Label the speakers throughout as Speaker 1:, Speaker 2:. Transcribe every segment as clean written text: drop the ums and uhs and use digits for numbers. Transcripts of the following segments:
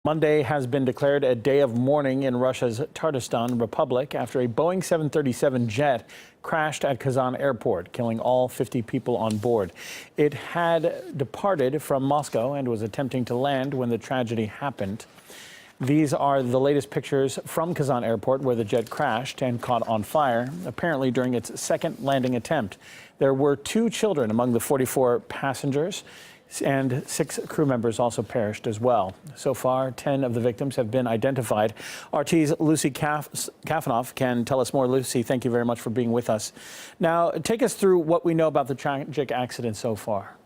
Speaker 1: Monday has been declared a day of mourning in Russia's Tatarstan Republic after a Boeing 737 jet crashed at Kazan airport, killing all 50 people on board. It had departed from Moscow and was attempting to land when the tragedy happened. These are the latest pictures from Kazan airport, where the jet crashed and caught on fire, apparently during its second landing attempt. There were 2 children among the 44 passengers, and 6 crew members also perished as well. So far, 10 of the victims have been identified. RT's Lucy Kafanoff can tell us more. Lucy, thank you very much for being with us. Now, take us through what we know about the tragic accident so far.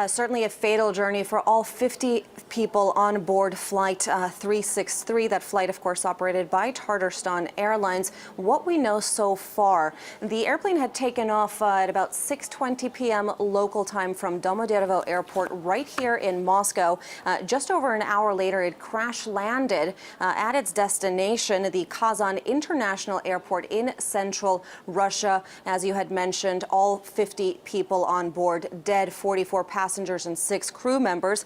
Speaker 2: Certainly a fatal journey for all 50 people on board Flight 363. That flight, of course, operated by Tatarstan Airlines. What we know so far, the airplane had taken off at about 6:20 p.m. local time from Domodedovo Airport right here in Moscow. Just over an hour later, it crash landed at its destination, the Kazan International Airport in central Russia. As you had mentioned, all 50 people on board dead, 44 passengers and 6 crew members.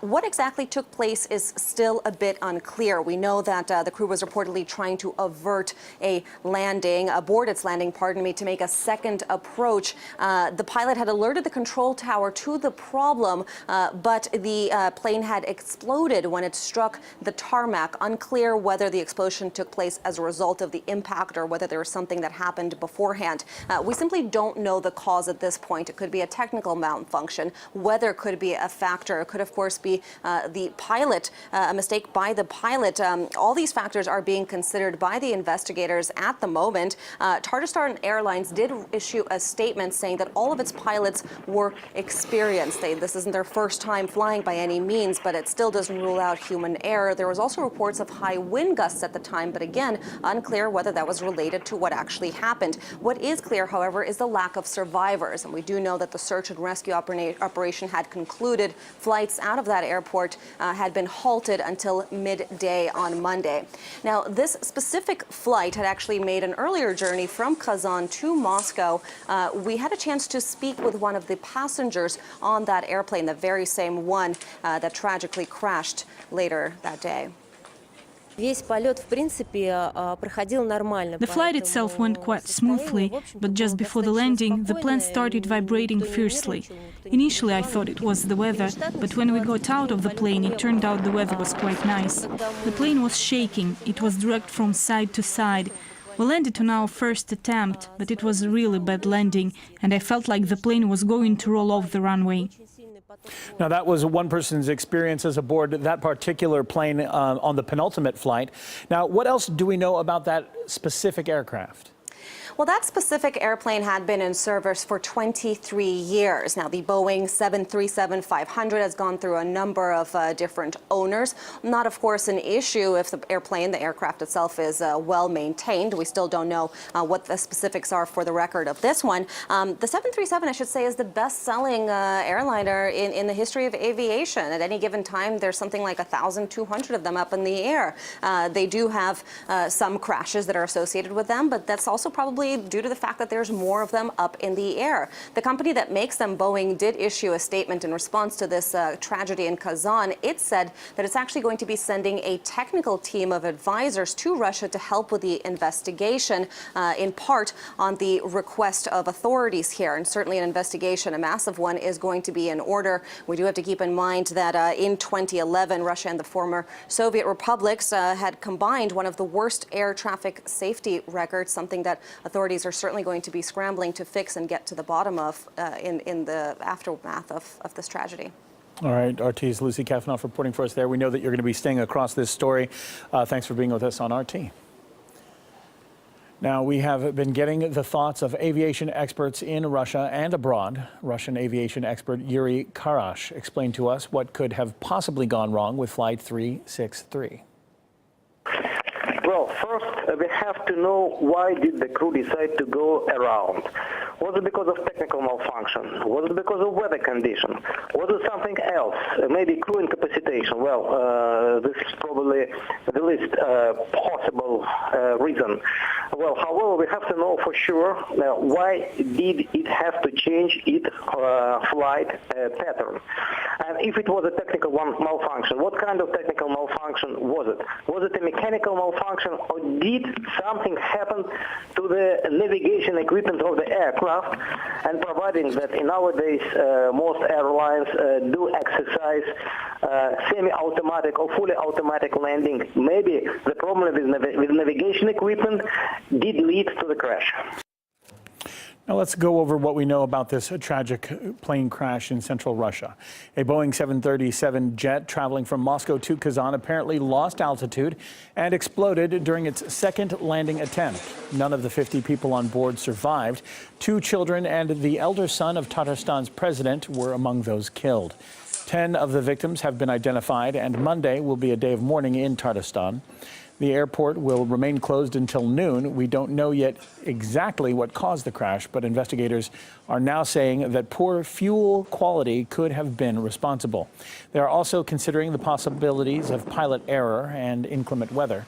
Speaker 2: What exactly took place is still a bit unclear. We know that the crew was reportedly trying to avert a landing, abort its landing, to make a second approach. The pilot had alerted the control tower to the problem, but the plane had exploded when it struck the tarmac. Unclear whether the explosion took place as a result of the impact or whether there was something that happened beforehand. We simply don't know the cause at this point. It could be a technical malfunction. Weather could be a factor. It could, of course, be the pilot, a mistake by the pilot. All these factors are being considered by the investigators at the moment. Tatarstan Airlines did issue a statement saying that all of its pilots were experienced. This isn't their first time flying by any means, but it still doesn't rule out human error. There was also reports of high wind gusts at the time, but again, unclear whether that was related to what actually happened. What is clear, however, is the lack of survivors, and we do know that the search and rescue operation had concluded. Flights out of that airport had been halted until midday on Monday. Now, this specific flight had actually made an earlier journey from Kazan to Moscow. We had a chance to speak with one of the passengers on that airplane, the very same one that tragically crashed later that day.
Speaker 3: The flight itself went quite smoothly, but just before the landing, the plane started vibrating fiercely. Initially, I thought it was the weather, but when we got out of the plane, it turned out the weather was quite nice. The plane was shaking, it was dragged from side to side. We landed on our first attempt, but it was a really bad landing, and I felt like the plane was going to roll off the runway.
Speaker 1: Now, that was one person's experiences aboard that particular plane on the penultimate flight. Now, what else do we know about that specific aircraft?
Speaker 2: Well, that specific airplane had been in service for 23 years. Now, the Boeing 737-500 has gone through a number of different owners. Not, of course, an issue if the aircraft itself is well maintained. We still don't know what the specifics are for the record of this one. The 737, I should say, is the best-selling airliner in the history of aviation. At any given time, there's something like 1,200 of them up in the air. They do have some crashes that are associated with them, but that's also probably due to the fact that there's more of them up in the air. The company that makes them, Boeing, did issue a statement in response to this tragedy in Kazan. It said that it's actually going to be sending a technical team of advisors to Russia to help with the investigation, in part on the request of authorities here. And certainly an investigation, a massive one, is going to be in order. We do have to keep in mind that in 2011, Russia and the former Soviet republics had combined one of the worst air traffic safety records, something that authorities are certainly going to be scrambling to fix and get to the bottom of in the aftermath of this tragedy.
Speaker 1: All right, RT's Lucy Kafanoff reporting for us there. We know that you're going to be staying across this story. Thanks for being with us on RT. Now, we have been getting the thoughts of aviation experts in Russia and abroad. Russian aviation expert Yuri Karash explained to us what could have possibly gone wrong with Flight 363.
Speaker 4: Well, first, we have to know why did the crew decide to go around. Was it because of technical malfunction? Was it because of weather condition? Was it something else? Maybe crew incapacitation? Well, this is probably the least possible technical reason. Well, however, we have to know for sure why did it have to change its flight pattern. And if it was a technical malfunction, what kind of technical malfunction was it? Was it a mechanical malfunction, or did something happen to the navigation equipment of the aircraft? And providing that in nowadays most airlines do exercise semi-automatic or fully automatic landing, maybe the problem with navigation equipment did lead to the crash.
Speaker 1: Now let's go over what we know about this tragic plane crash in central Russia. A Boeing 737 jet traveling from Moscow to Kazan apparently lost altitude and exploded during its second landing attempt. None of the 50 people on board survived. 2 children and the elder son of Tatарstan's president were among those killed. 10 of the victims have been identified, and Monday will be a day of mourning in Tatarstan. The airport will remain closed until noon. We don't know yet exactly what caused the crash, but investigators are now saying that poor fuel quality could have been responsible. They are also considering the possibilities of pilot error and inclement weather.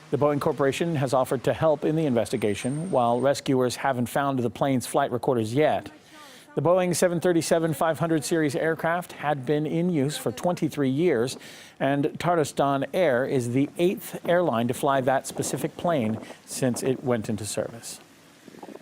Speaker 1: The Boeing Corporation has offered to help in the investigation, while rescuers haven't found the plane's flight recorders yet. The Boeing 737-500 series aircraft had been in use for 23 years, and Tatarstan Air is the 8th airline to fly that specific plane since it went into service.